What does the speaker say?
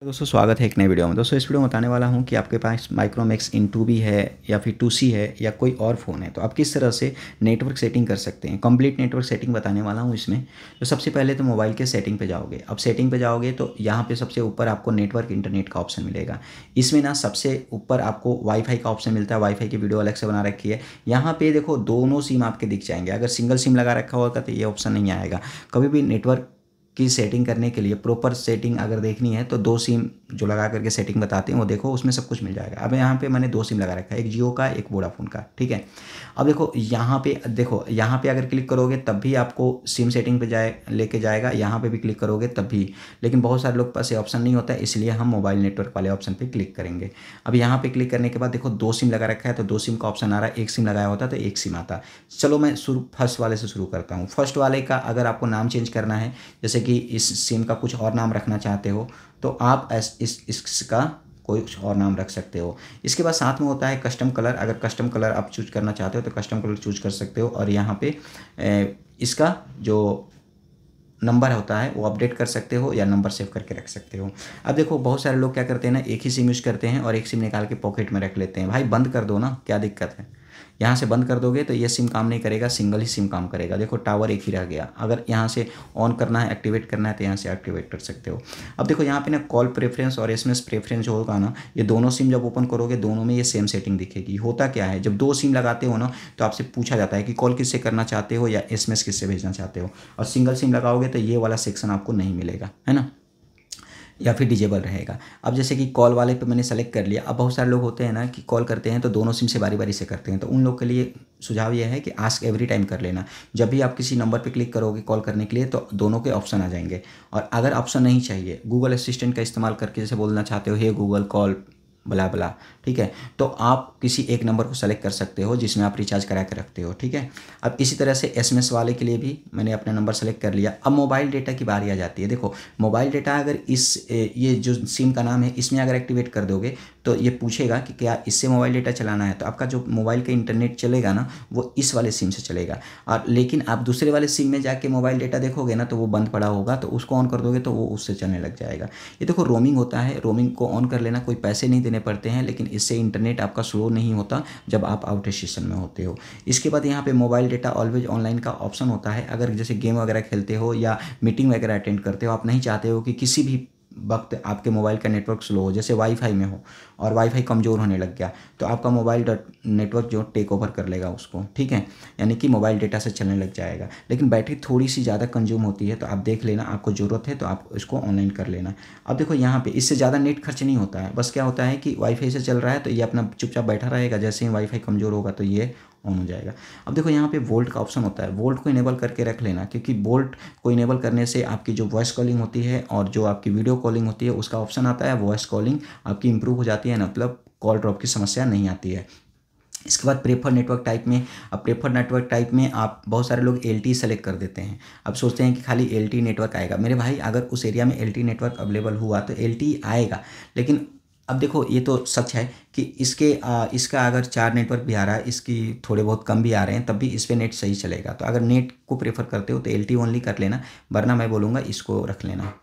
दोस्तों स्वागत है एक नए वीडियो में। दोस्तों इस वीडियो में बताने वाला हूं कि आपके पास माइक्रोमैक्स इन 2 भी है या फिर 2C है या कोई और फ़ोन है तो आप किस तरह से नेटवर्क सेटिंग कर सकते हैं। कंप्लीट नेटवर्क सेटिंग बताने वाला हूं इसमें। तो सबसे पहले तो मोबाइल के सेटिंग पे जाओगे। अब सेटिंग पे जाओगे तो यहाँ पे सबसे ऊपर आपको नेटवर्क इंटरनेट का ऑप्शन मिलेगा। इसमें ना सबसे ऊपर आपको वाईफाई का ऑप्शन मिलता है। वाईफाई की वीडियो अलग से बना रखी है। यहाँ पे देखो दोनों सिम आपके दिख जाएंगे। अगर सिंगल सिम लगा रखा होगा तो ये ऑप्शन नहीं आएगा। कभी भी नेटवर्क की सेटिंग करने के लिए प्रॉपर सेटिंग अगर देखनी है तो 2 सिम जो लगा करके सेटिंग बताते हैं वो देखो, उसमें सब कुछ मिल जाएगा। अब यहाँ पे मैंने 2 सिम लगा रखा है, एक जियो का एक वोडाफोन का, ठीक है। अब देखो यहाँ पे अगर क्लिक करोगे तब भी आपको सिम सेटिंग पे लेके जाएगा। यहाँ पे भी क्लिक करोगे तब भी, लेकिन बहुत सारे लोग के पास ये ऑप्शन नहीं होता है, इसलिए हम मोबाइल नेटवर्क वाले ऑप्शन पर क्लिक करेंगे। अब यहाँ पे क्लिक करने के बाद देखो 2 सिम लगा रखा है तो 2 सिम का ऑप्शन आ रहा है। एक सिम लगाया होता तो एक सिम आता। चलो मैं फर्स्ट वाले से शुरू करता हूँ। फर्स्ट वाले का अगर आपको नाम चेंज करना है, जैसे कि इस सिम का कुछ और नाम रखना चाहते हो तो आप इसका कोई कुछ और नाम रख सकते हो। इसके बाद साथ में होता है कस्टम कलर। अगर कस्टम कलर आप चूज करना चाहते हो तो कस्टम कलर चूज कर सकते हो। और यहाँ पे इसका जो नंबर होता है वो अपडेट कर सकते हो या नंबर सेव करके रख सकते हो। अब देखो बहुत सारे लोग क्या करते हैं ना, एक ही सिम यूज़ करते हैं और एक सिम निकाल के पॉकेट में रख लेते हैं। भाई बंद कर दो ना, क्या दिक्कत है। यहाँ से बंद कर दोगे तो ये सिम काम नहीं करेगा, सिंगल ही सिम काम करेगा। देखो टावर एक ही रह गया। अगर यहाँ से ऑन करना है, एक्टिवेट करना है तो यहाँ से एक्टिवेट कर सकते हो। अब देखो यहाँ पे ना कॉल प्रेफरेंस और एसएमएस प्रेफरेंस जो होगा ना, ये दोनों सिम जब ओपन करोगे दोनों में ये सेम सेटिंग दिखेगी। होता क्या है, जब 2 सिम लगाते हो ना तो आपसे पूछा जाता है कि कॉल किससे करना चाहते हो या एसएमएस किससे भेजना चाहते हो। और सिंगल सिम लगाओगे तो ये वाला सेक्शन आपको नहीं मिलेगा, है ना, या फिर डिजेबल रहेगा। अब जैसे कि कॉल वाले पे मैंने सेलेक्ट कर लिया। अब बहुत सारे लोग होते हैं ना कि कॉल करते हैं तो दोनों सिम से बारी बारी से करते हैं, तो उन लोग के लिए सुझाव यह है कि आस्क एवरी टाइम कर लेना। जब भी आप किसी नंबर पे क्लिक करोगे कॉल करने के लिए तो दोनों के ऑप्शन आ जाएंगे। और अगर ऑप्शन नहीं चाहिए, गूगल असिस्टेंट का इस्तेमाल करके जैसे बोलना चाहते हो हे गूगल कॉल बला बला, ठीक है, तो आप किसी एक नंबर को सेलेक्ट कर सकते हो जिसमें आप रिचार्ज करा के रखते हो, ठीक है। अब इसी तरह से एसएमएस वाले के लिए भी मैंने अपना नंबर सेलेक्ट कर लिया। अब मोबाइल डेटा की बारी आ जाती है। देखो मोबाइल डेटा अगर ये जो सिम का नाम है इसमें अगर एक्टिवेट कर दोगे तो ये पूछेगा कि क्या इससे मोबाइल डेटा चलाना है, तो आपका जो मोबाइल का इंटरनेट चलेगा ना वो इस वाले सिम से चलेगा। और लेकिन आप दूसरे वाले सिम में जाके मोबाइल डेटा देखोगे ना तो वो बंद पड़ा होगा, तो उसको ऑन कर दोगे तो वो उससे चलने लग जाएगा। ये देखो रोमिंग होता है, रोमिंग को ऑन कर लेना, कोई पैसे नहीं देने पड़ते हैं, लेकिन इससे इंटरनेट आपका स्लो नहीं होता जब आप आउट स्टेशन में होते हो। इसके बाद यहाँ पे मोबाइल डेटा ऑलवेज ऑनलाइन का ऑप्शन होता है। अगर जैसे गेम वगैरह खेलते हो या मीटिंग वगैरह अटेंड करते हो, आप नहीं चाहते हो कि किसी भी वक्त आपके मोबाइल का नेटवर्क स्लो हो, जैसे वाईफाई में हो और वाईफाई कमज़ोर होने लग गया तो आपका मोबाइल नेटवर्क जो टेक ओवर कर लेगा उसको, ठीक है, यानी कि मोबाइल डेटा से चलने लग जाएगा। लेकिन बैटरी थोड़ी सी ज़्यादा कंज्यूम होती है तो आप देख लेना, आपको ज़रूरत है तो आप इसको ऑनलाइन कर लेना। अब देखो यहाँ पे इससे ज़्यादा नेट खर्च नहीं होता है। बस क्या होता है कि वाईफाई से चल रहा है तो ये अपना चुपचाप बैठा रहेगा, जैसे ही वाईफाई कमज़ोर होगा तो ये ऑन हो जाएगा। अब देखो यहाँ पे वोल्ट का ऑप्शन होता है, वोल्ट को इनेबल करके रख लेना, क्योंकि वोल्ट को इनेबल करने से आपकी जो वॉइस कॉलिंग होती है और जो आपकी वीडियो कॉलिंग होती है उसका ऑप्शन आता है, वॉइस कॉलिंग आपकी इंप्रूव हो जाती है, मतलब कॉल ड्रॉप की समस्या नहीं आती है। इसके बाद प्रेफर नेटवर्क टाइप में, अब प्रेफर नेटवर्क टाइप में आप बहुत सारे लोग LTE सेलेक्ट कर देते हैं। अब सोचते हैं कि खाली LTE नेटवर्क आएगा। मेरे भाई अगर उस एरिया में LTE नेटवर्क अवेलेबल हुआ तो LTE आएगा, लेकिन अब देखो ये तो सच है कि इसका अगर 4 नेटवर्क भी आ रहा है, इसकी थोड़े बहुत कम भी आ रहे हैं, तब भी इस पर नेट सही चलेगा। तो अगर नेट को प्रेफर करते हो तो LTE ओनली कर लेना, वरना मैं बोलूँगा इसको रख लेना।